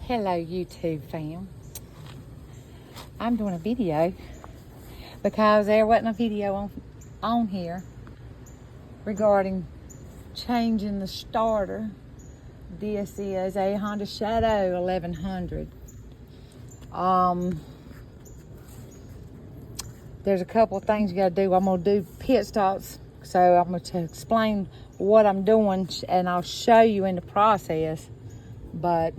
Hello YouTube fam. I'm doing a video because there wasn't a video on here regarding changing the starter. This is a Honda Shadow 1100. There's a couple of things you gotta do. I'm gonna do pit stops, so I'm going to explain what I'm doing and I'll show you in the process. But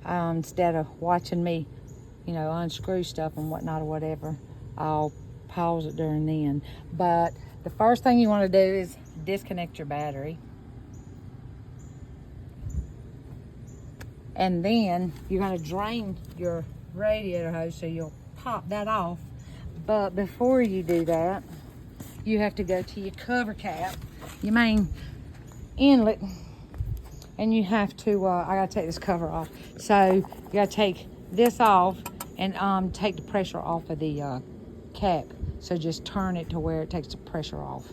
instead of watching me, unscrew stuff and whatnot or whatever, I'll pause it during then. But the first thing you want to do is disconnect your battery. And then you're going to drain your radiator hose, so you'll pop that off. But before you do that, you have to go to your cover cap, your main inlet, and you have to, I gotta take this cover off. So you gotta take this off and take the pressure off of the cap. So just turn it to where it takes the pressure off.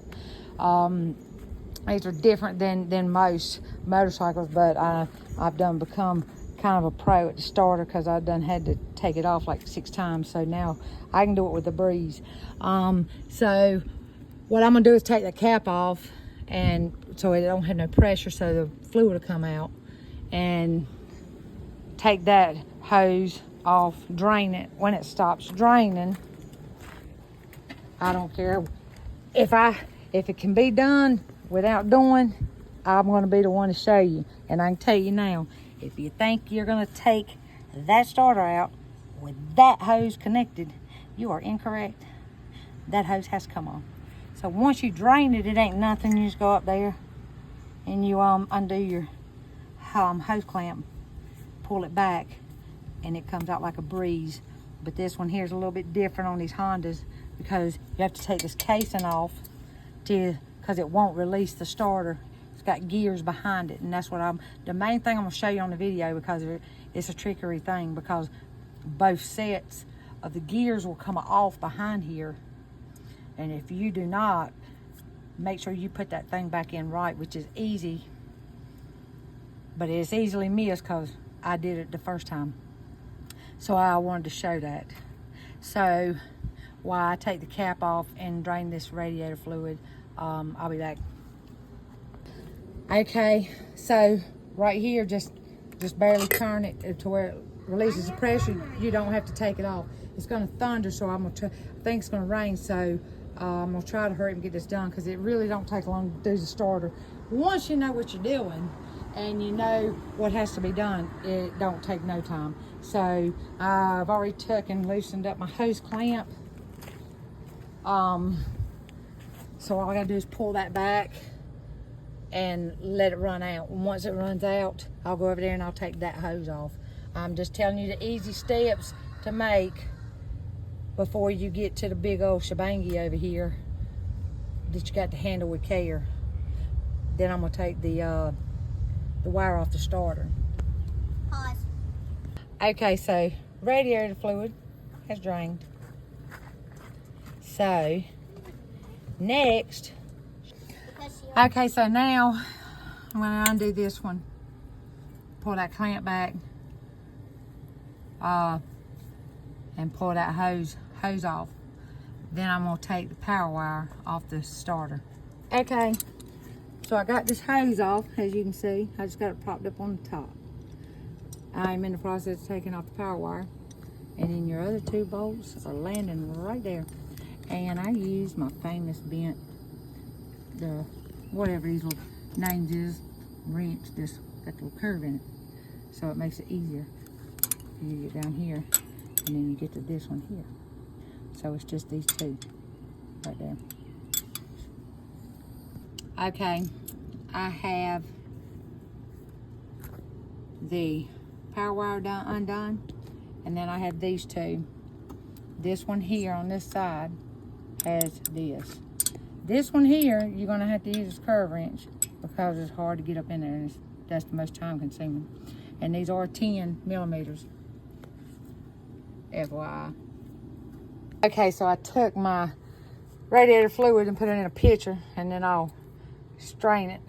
These are different than most motorcycles, but I've become kind of a pro at the starter because I've had to take it off like 6 times. So now I can do it with a breeze. So what I'm gonna do is take the cap off, and so it don't have no pressure, so the fluid will come out, and take that hose off, drain it. When it stops draining, I don't care if it can be done without doing, I'm going to be the one to show you. And I can tell you now, if you think you're going to take that starter out with that hose connected, you are incorrect. That hose has to come on. So once you drain it, it ain't nothing. You just go up there and you undo your hose clamp, pull it back, and it comes out like a breeze. But this one here is a little bit different on these Hondas because you have to take this casing off because it won't release the starter. It's got gears behind it, and that's what the main thing I'm gonna show you on the video, because it's a trickery thing, because both sets of the gears will come off behind here. And if you do not, make sure you put that thing back in right, which is easy, but it's easily missed because I did it the first time. So I wanted to show that. So while I take the cap off and drain this radiator fluid, I'll be back. Okay, so right here, just barely turn it to where it releases the pressure. You don't have to take it off. It's gonna thunder, so I think it's gonna rain, so I'm gonna try to hurry up and get this done, because it really don't take long to do the starter. Once you know what you're doing and you know what has to be done, it don't take no time. So I've already took and loosened up my hose clamp. So all I gotta do is pull that back and let it run out. And once it runs out, I'll go over there and I'll take that hose off. I'm just telling you the easy steps to make before you get to the big old shebangy over here that you got to handle with care. Then I'm gonna take the wire off the starter. Pause. Okay, so radiator fluid has drained. So next, okay, so now I'm gonna undo this one, pull that clamp back, and pull that hose off. Then I'm gonna take the power wire off the starter. Okay, so I got this hose off, as you can see. I just got it propped up on the top. I'm in the process of taking off the power wire, and then your other 2 bolts are landing right there. And I use my famous bent, whatever these little names is, wrench, just got the little curve in it. So it makes it easier. You get down here, and then you get to this one here. So it's just these 2 right there. Okay, I have the power wire undone, and then I have these 2. This one here on this side has this. This one here, you're gonna have to use this curve wrench because it's hard to get up in there, and that's the most time consuming. And these are 10 millimeters, FYI. Okay, so I took my radiator fluid and put it in a pitcher, and then I'll strain it,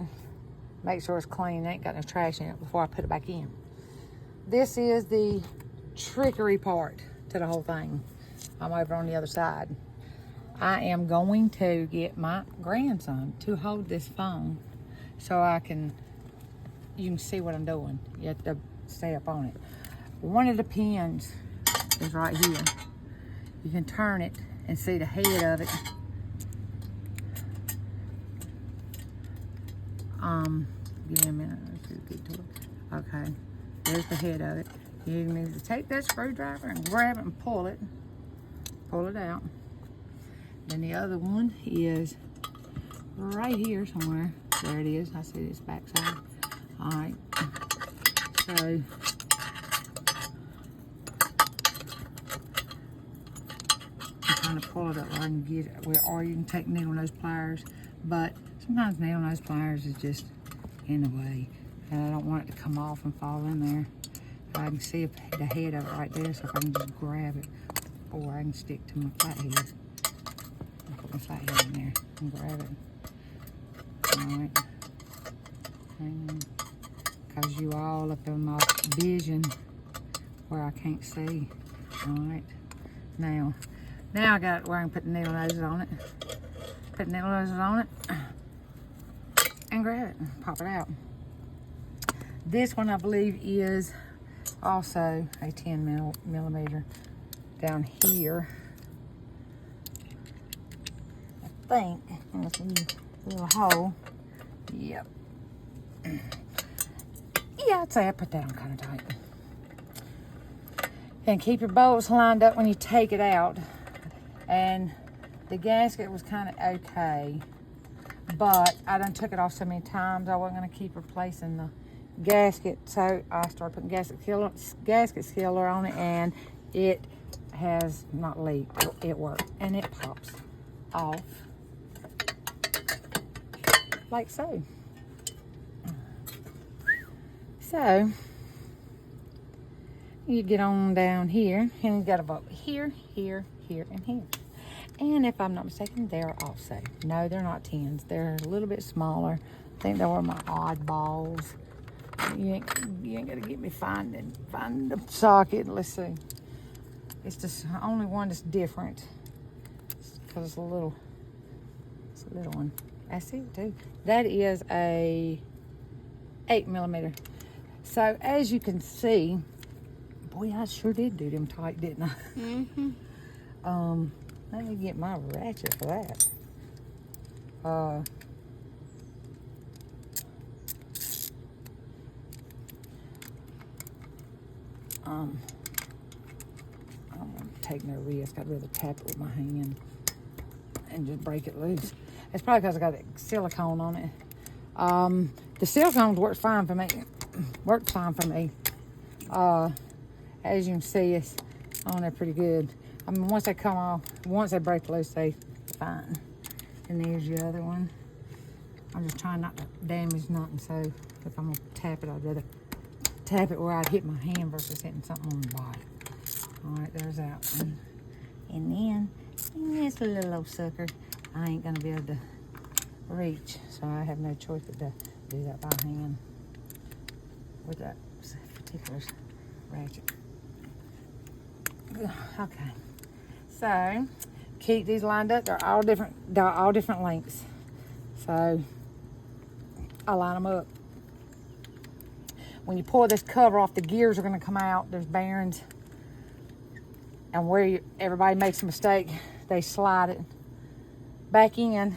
make sure it's clean, ain't got no trash in it before I put it back in. this is the trickery part to the whole thing. I'm over on the other side. I am going to get my grandson to hold this phone so you can see what I'm doing. You have to stay up on it. One of the pins is right here. You can turn it and see the head of it. Give me a minute. Let's just get to it. Okay, there's the head of it. You need to take that screwdriver and grab it and pull it. Pull it out. Then the other one is right here somewhere. There it is. I see this back side. All right. So I'm trying to pull it up where I can get it, or you can take needle nose pliers, but sometimes needle nose pliers is just in the way, and I don't want it to come off and fall in there. I can see the head of it right there, so if I can just grab it, or I can stick to my flathead. I'll put my flathead in there and grab it. All right. Because you all up in my vision where I can't see. All right. Now I got it where I can put the needle noses on it. Put the needle noses on it and grab it and pop it out. This one I believe is also a 10 millimeter down here. I think in this little hole. Yep. Yeah, I'd say I put that on kind of tight. And keep your bolts lined up when you take it out. And the gasket was kind of okay, but I done took it off so many times I wasn't going to keep replacing the gasket, so I started putting gasket sealer on it, and it has not leaked. It worked, and it pops off like so. So you get on down here, and you got a bolt here, here, here, and here. And if I'm not mistaken, they're also. No, they're not 10s. They're a little bit smaller. I think they were my oddballs. You ain't gonna get me finding the socket. Let's see. It's the only one that's different. Because it's a little one. I see it too. That is a 8 millimeter. So as you can see, boy, I sure did do them tight, didn't I? Mm-hmm. Let me get my ratchet for that. I don't want to take no risk. I'd rather tap it with my hand and just break it loose. It's probably because I got that silicone on it. The silicone works fine for me. As you can see, it's on there pretty good. I mean, once they come off, once they break loose, they're fine. And there's the other one. I'm just trying not to damage nothing, so if I'm gonna tap it, I'd rather tap it where I'd hit my hand versus hitting something on the body. All right, there's that one. And then this little old sucker, I ain't gonna be able to reach, so I have no choice but to do that by hand with that particular ratchet. Okay, so keep these lined up. They're all different lengths, so I line them up. When you pull this cover off, the gears are going to come out. There's bearings, and where everybody makes a mistake, they slide it back in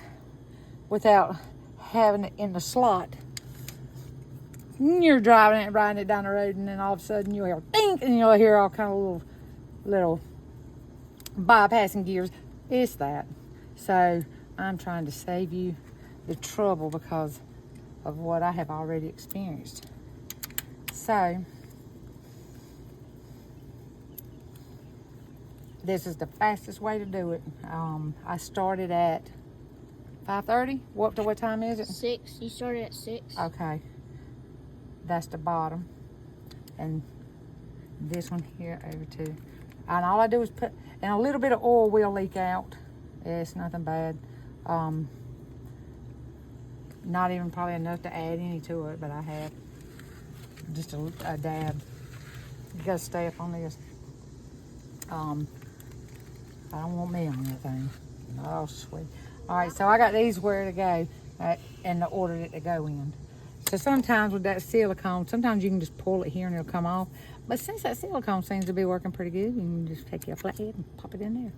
without having it in the slot. And you're riding it down the road, and then all of a sudden you'll hear ding, and you'll hear all kind of little bypassing gears. It's that. So I'm trying to save you the trouble because of what I have already experienced. So this is the fastest way to do it. I started at 5:30. What time is it? 6. You started at 6. Okay. That's the bottom. And this one here over to. And all I do is put, and a little bit of oil will leak out. It's nothing bad. Not even probably enough to add any to it, but I have just a dab. You gotta stay up on this. I don't want me on that thing. Oh, sweet. All right, so I got these where to go and the order that they go in. So sometimes with that silicone, sometimes you can just pull it here and it'll come off. But since that silicone seems to be working pretty good, you can just take your flathead and pop it in there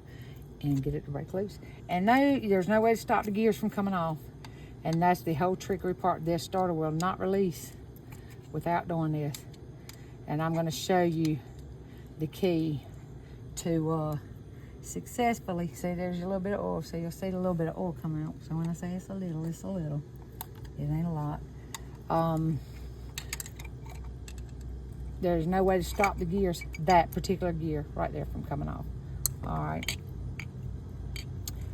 and get it to break loose. And no, there's no way to stop the gears from coming off. And that's the whole trickery part. This starter will not release without doing this. And I'm gonna show you the key to successfully, see there's a little bit of oil, so you'll see a little bit of oil come out. So when I say it's a little, it's a little. It ain't a lot. There's no way to stop the gears, that particular gear right there, from coming off. All right.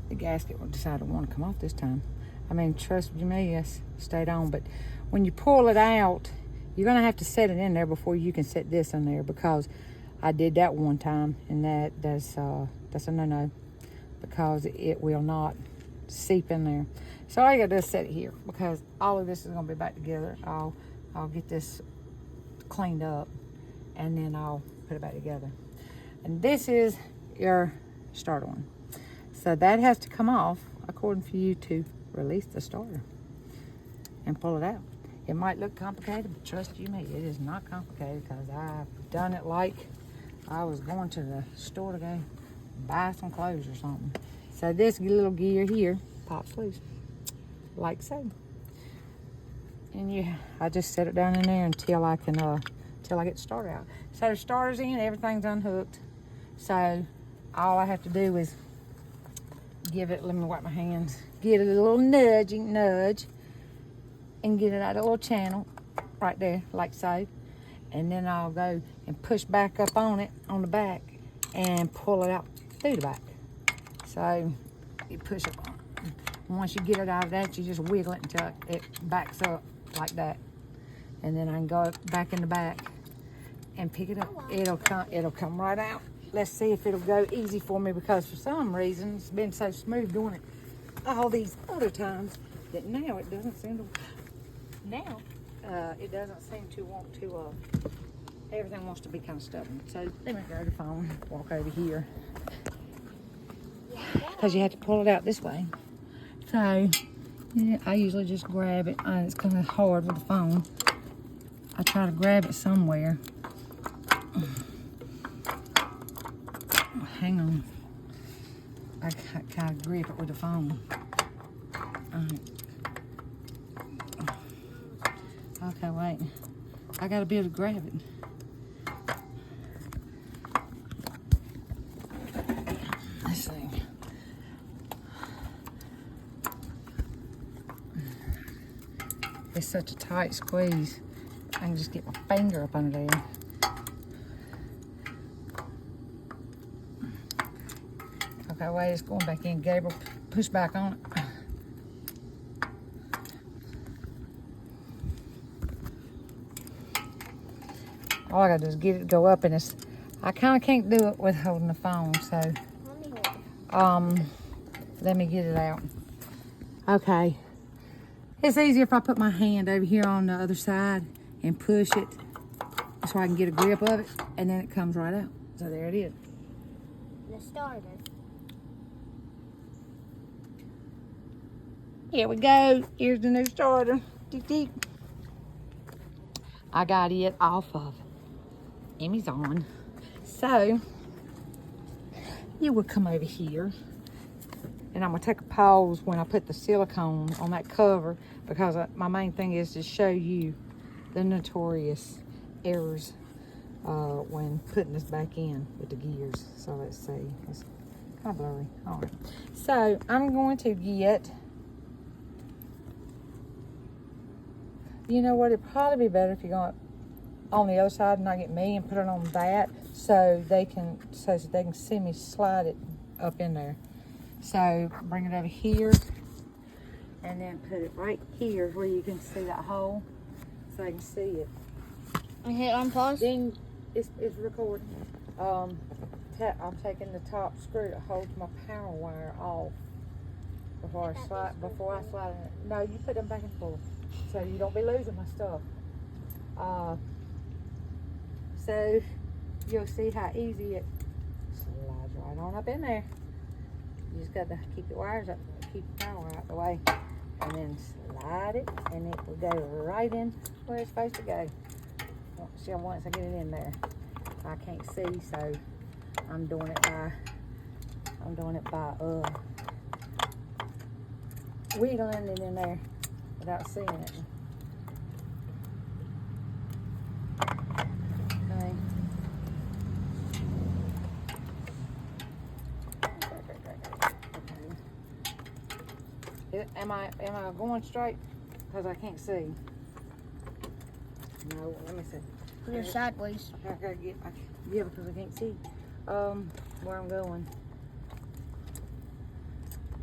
The gasket decided to want to come off this time. I mean, trust me, yes, stayed on. But when you pull it out, you're gonna have to set it in there before you can set this in there, because I did that one time, and that's a no-no, because it will not seep in there. So all you gotta do is set it here, because all of this is gonna be back together. I'll get this cleaned up, and then I'll put it back together. And this is your starter one. So that has to come off according for you to release the starter and pull it out. It might look complicated, but trust you me, it is not complicated, because I've done it like I was going to the store to go buy some clothes or something. So this little gear here pops loose, like so. And I just set it down in there until I can, till I get the starter out. So the starter's in, everything's unhooked. So all I have to do is give it, let me wipe my hands, get it a little nudge, and get it out of the little channel right there, like so. And then I'll go and push back up on it, on the back, and pull it out through the back. So you push it on. Once you get it out of that, you just wiggle it until it backs up like that. And then I can go back in the back and pick it up. It'll come right out. Let's see if it'll go easy for me, because for some reason it's been so smooth doing it all these other times that now it doesn't seem to. Now it doesn't seem to want to. Everything wants to be kind of stubborn. So let me grab the phone, walk over here, because you have to pull it out this way. So yeah, I usually just grab it. It's kind of hard with the phone. I try to grab it somewhere. Hang on. I kind of grip it with the phone. Okay, wait. I gotta be able to grab it. Let's see. It's such a tight squeeze. I can just get my finger up under there. Okay, wait, it's going back in. Gabriel, push back on it. All I gotta do is get it to go up, and I kind of can't do it with holding the phone, so let me get it out. Okay, it's easier if I put my hand over here on the other side and push it so I can get a grip of it, and then it comes right out. So there it is. The starter. Here we go. Here's the new starter. Deep, deep. I got it off of Amazon. So you would come over here, and I'm gonna take a pause when I put the silicone on that cover, because my main thing is to show you the notorious errors when putting this back in with the gears. So let's see. It's kind of blurry. All right. So I'm going to get. You know what? It'd probably be better if you go on the other side and not get me, and put it on that, so they can see me slide it up in there. So bring it over here, and then put it right here where you can see that hole, so I can see it. I hit on pause. Then it's recording. I'm taking the top screw that holds my power wire off before I slide it. No, you put them back and forth, so you don't be losing my stuff. So you'll see how easy it slides right on up in there. You just got to keep the wires up, keep the power out the way, and then slide it, and it will go right in where it's supposed to go. See, once I get it in there, I can't see, so I'm doing it by wiggling it in there without seeing it. Okay. Am I going straight? Because I can't see. No, let me see. Put it sideways. I gotta get, yeah, because I can't see where I'm going.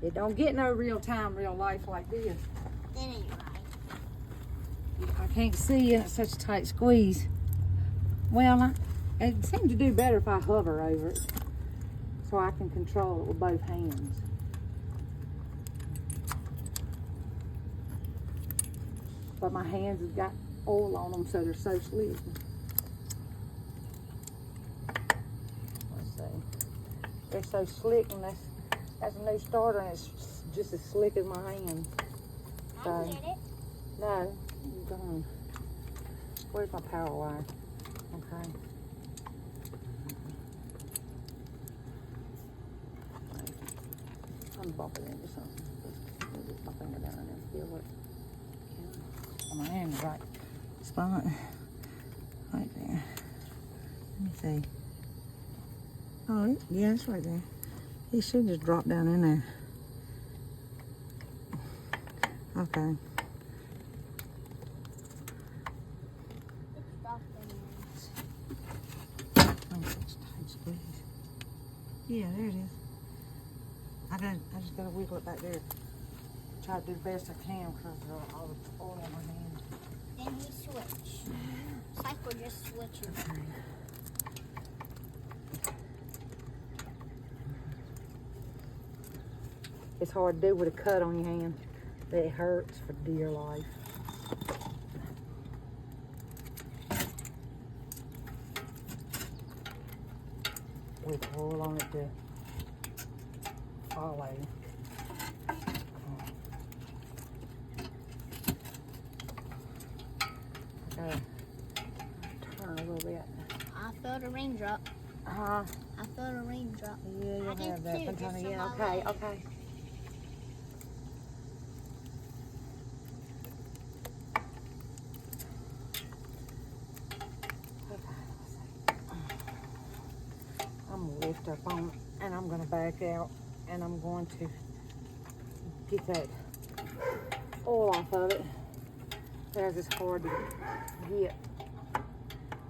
It don't get no real time, real life like this. It ain't right. I can't see, and it's such a tight squeeze. Well, it seems to do better if I hover over it, so I can control it with both hands. But my hands have got oil on them, so they're so slick. Let's see. They're so slick, and that's a new starter, and it's just as slick as my hands. I get it. No, you're gone. Where's my power wire? Okay. I'm bumping into something. Just get my finger down in there and feel it. Oh, my hand's right spot. Right there. Let me see. Oh, yeah, it's right there. He should just drop down in there. Okay. It's soft in Oh, such a tight squeeze. Yeah, there it is. I just gotta wiggle it back there. Try to do the best I can because all the oil on my hand. Then we switch. It's like we're just switching. Okay. It's hard to do with a cut on your hand. It hurts for dear life. With oil on it to follow. Turn a little bit. I felt a raindrop. Uh-huh. I felt a raindrop. Yeah, you'll I did have that too, sometime. just on Yeah, my okay, leg. okay. I'm gonna lift up on it, and I'm gonna back out, and I'm going to get that oil off of it. Because it's hard to get.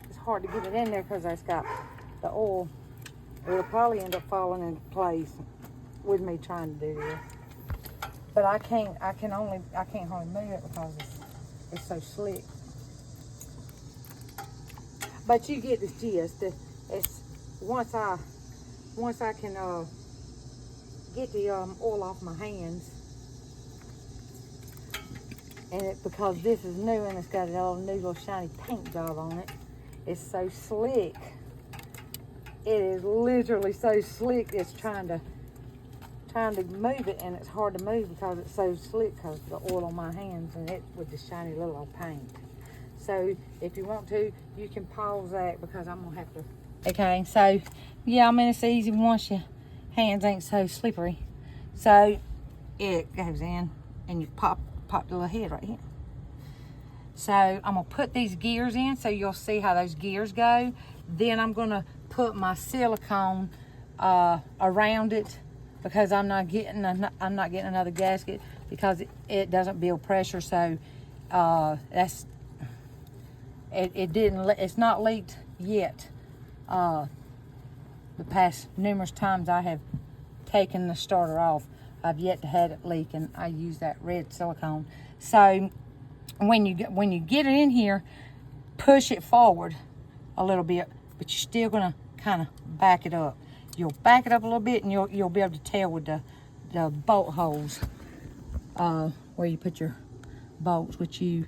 It's hard to get it in there because it's got the oil. It'll probably end up falling into place with me trying to do this. But I can't hardly move it because it's so slick. But you get the gist. It's once I can get the oil off my hands, and because this is new and it's got a new little shiny paint job on it, it's so slick. It is literally so slick. It's trying to move it, and it's hard to move because it's so slick because of the oil on my hands and it with the shiny little old paint. So if you want to, you can pause that because I'm gonna have to. Okay, so yeah, I mean it's easy once your hands ain't so slippery. So it goes in, and you pop the little head right here. So I'm gonna put these gears in so you'll see how those gears go. Then I'm gonna put my silicone around it because I'm not getting another gasket because it doesn't build pressure. So it's not leaked yet. The past numerous times I have taken the starter off, I've yet to have it leak, and I use that red silicone. So when you get it in here, push it forward a little bit, but you're still gonna kind of back it up. You'll back it up a little bit, and you'll be able to tell with the bolt holes where you put your bolts, which you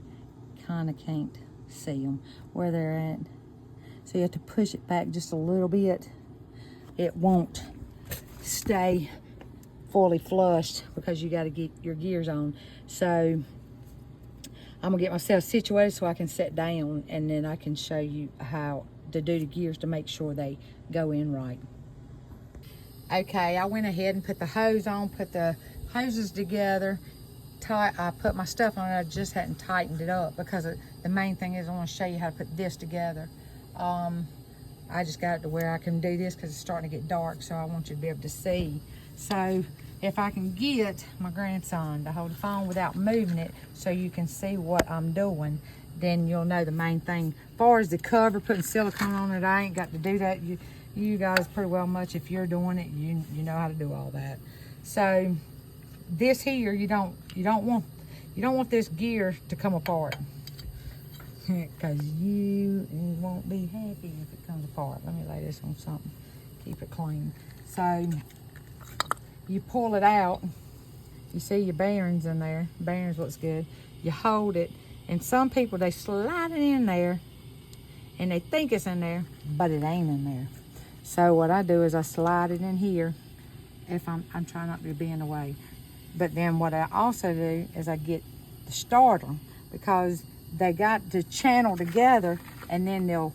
kind of can't see them where they're at. So you have to push it back just a little bit. It won't stay fully flushed because you got to get your gears on. So I'm gonna get myself situated so I can sit down, and then I can show you how to do the gears to make sure they go in right. Okay, I went ahead and put the hose on, put the hoses together. I put my stuff on it. I just hadn't tightened it up because the main thing is I want to show you how to put this together. I just got it to where I can do this because it's starting to get dark, so I want you to be able to see. So if I can get my grandson to hold the phone without moving it so you can see what I'm doing, then you'll know the main thing. As far as the cover, putting silicone on it, I ain't got to do that. You guys pretty well much, if you're doing it, you know how to do all that. So this here, you don't want this gear to come apart, because you won't be happy if it comes apart. Let me lay this on something, keep it clean. So you pull it out, you see your bearings in there. Bearings looks good. You hold it, and some people, they slide it in there and they think it's in there, but it ain't in there. So what I do is I slide it in here if I'm trying not to be in the way. But then what I also do is I get the starter, because they got to channel together, and then they'll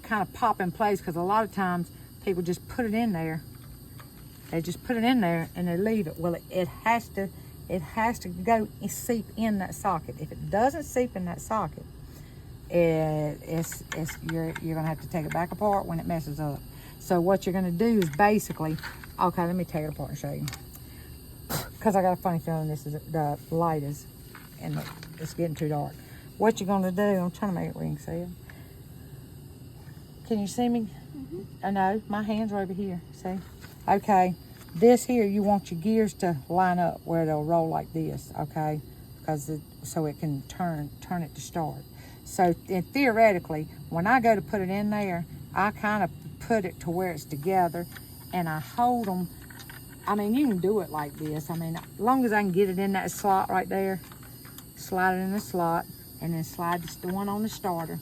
kind of pop in place, because a lot of times people just put it in there. They just put it in there and they leave it. Well, it has to go and seep in that socket. If it doesn't seep in that socket, you're gonna have to take it back apart when it messes up. So what you're gonna do is basically, okay, let me take it apart and show you, because I got a funny feeling the light is, and it's getting too dark. What you're gonna do, I'm trying to make it where you can see it. Can you see me? Mm-hmm. I know, my hands are over here, see? Okay, this here, you want your gears to line up where they'll roll like this, okay? So it can turn it to start. So theoretically, when I go to put it in there, I kind of put it to where it's together, and I hold them. I mean, you can do it like this. I mean, as long as I can get it in that slot right there, slide it in the slot, and then slide the one on the starter.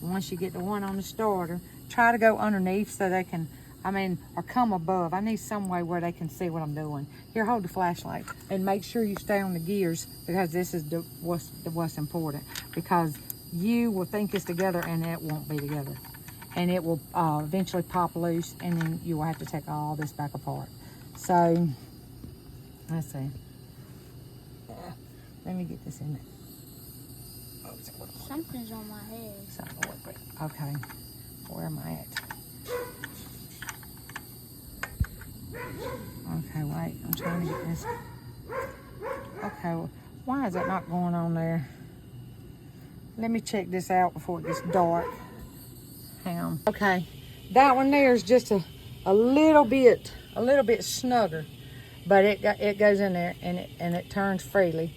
Once you get the one on the starter, try to go underneath so they can, or come above. I need some way where they can see what I'm doing. Here, hold the flashlight, and make sure you stay on the gears, because this is what's important. Because you will think it's together, and it won't be together. And it will eventually pop loose, and then you will have to take all this back apart. So, let's see. Let me get this in there. Oh, Something's on my head. Okay, where am I at? Okay, wait, I'm trying to get this. Okay, well, why is that not going on there? Let me check this out before it gets dark. Hang on. Okay, that one there is just a little bit snugger, but it goes in there, and it turns freely.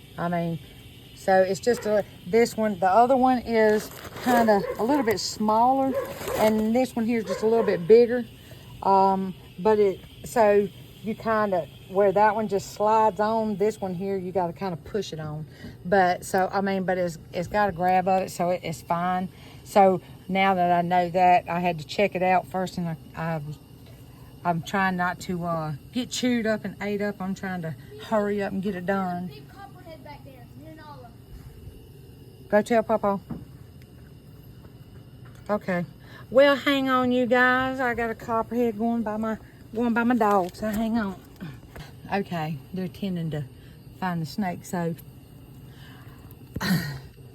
So it's just this one. The other one is kind of a little bit smaller, and this one here is just a little bit bigger. So you kind of, where that one just slides on, this one here you got to kind of push it on. But it's got a grab of it, so it's fine. So now that I know that, I had to check it out first, and I'm trying not to get chewed up and ate up. I'm trying to hurry up and get it done. Big copperhead back there. Go tell Papa. Okay. Well, hang on, you guys. I got a copperhead going by my dog, so hang on. Okay, they're tending to find the snake, so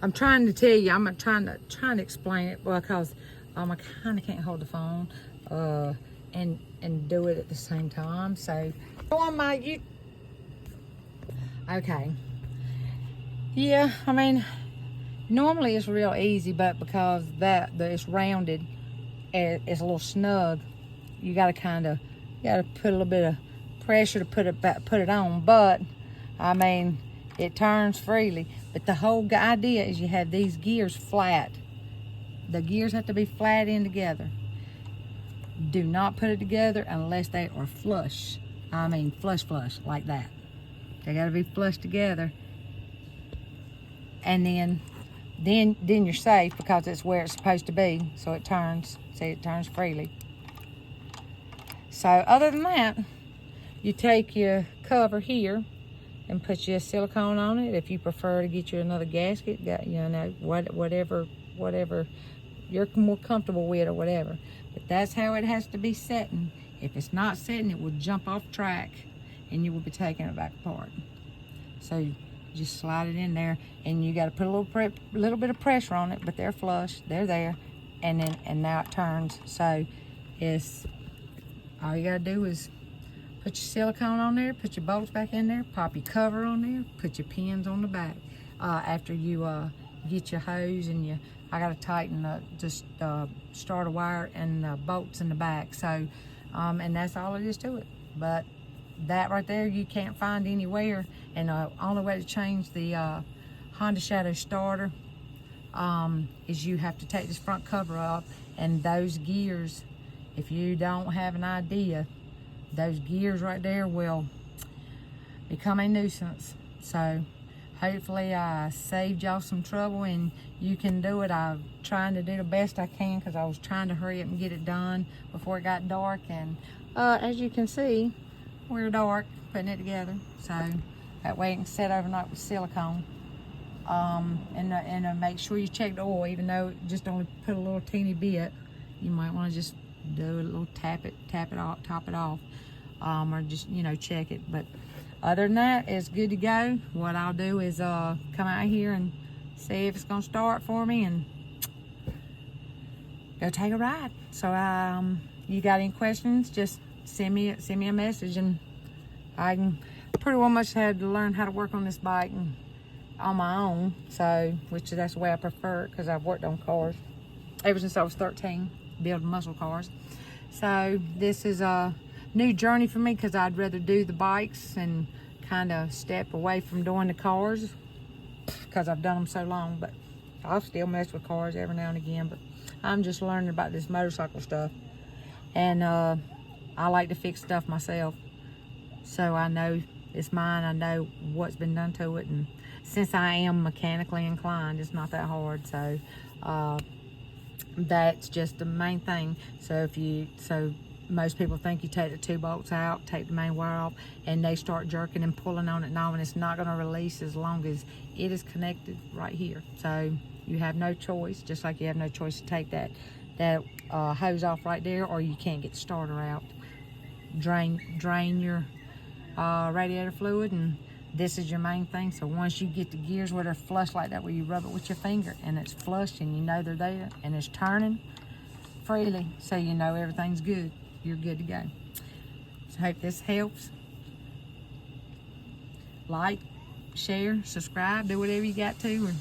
I'm trying to tell you. I'm trying to explain it, because I kind of can't hold the phone and do it at the same time. So go on, okay. Yeah, normally it's real easy, but because it's rounded, it's a little snug. You gotta put a little bit of pressure to put it on. But it turns freely. But the whole idea is you have these gears flat. The gears have to be flat in together. Do not put it together unless they are flush. Flush like that. They gotta be flush together. And then then you're safe because it's where it's supposed to be. So it turns, see, it turns freely. So other than that, you take your cover here and put your silicone on it. If you prefer to get you another gasket, whatever you're more comfortable with or whatever. But that's how it has to be setting. If it's not setting, it will jump off track and you will be taking it back apart. So you just slide it in there, and you got to put a little bit of pressure on it, but they're flush, they're there, and now it turns. So it's all you got to do is put your silicone on there, put your bolts back in there, pop your cover on there, put your pins on the back. After you get your hose and I got to tighten just starter wire and bolts in the back. So, and that's all it is to it. But that right there, you can't find anywhere. And the only way to change the Honda Shadow starter is you have to take this front cover off, and those gears, if you don't have an idea, those gears right there will become a nuisance. So hopefully I saved y'all some trouble and you can do it. I'm trying to do the best I can because I was trying to hurry up and get it done before it got dark. And as you can see, we're dark putting it together. So that way it can set overnight with silicone. And make sure you check the oil, even though it just only put a little teeny bit. You might want to just do a little tap it off, top it off, or just check it. But other than that, it's good to go. What I'll do is come out here and see if it's gonna start for me and go take a ride. So you got any questions, just send me a message, and I can pretty well much had to learn how to work on this bike and on my own, so that's the way I prefer it, because I've worked on cars ever since I was 13, building muscle cars. So this is a new journey for me, because I'd rather do the bikes and kind of step away from doing the cars because I've done them so long. But I'll still mess with cars every now and again, but I'm just learning about this motorcycle stuff. And I like to fix stuff myself, so I know it's mine. I know what's been done to it, and since I am mechanically inclined, it's not that hard. So that's just the main thing. So most people think you take the 2 bolts out, take the main wire off, and they start jerking and pulling on it now, and it's not going to release as long as it is connected right here. So you have no choice, just like you have no choice to take that hose off right there, or you can't get the starter out. Drain your radiator fluid, and this is your main thing. So once you get the gears where they're flush like that, where you rub it with your finger and it's flush and you know they're there and it's turning freely, so you know everything's good, you're good to go. So I hope this helps. Like, share, subscribe, do whatever you got to, and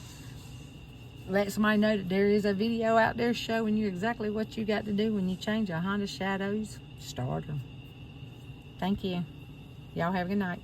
let somebody know that there is a video out there showing you exactly what you got to do when you change a Honda Shadow's starter. Thank you. Y'all have a good night.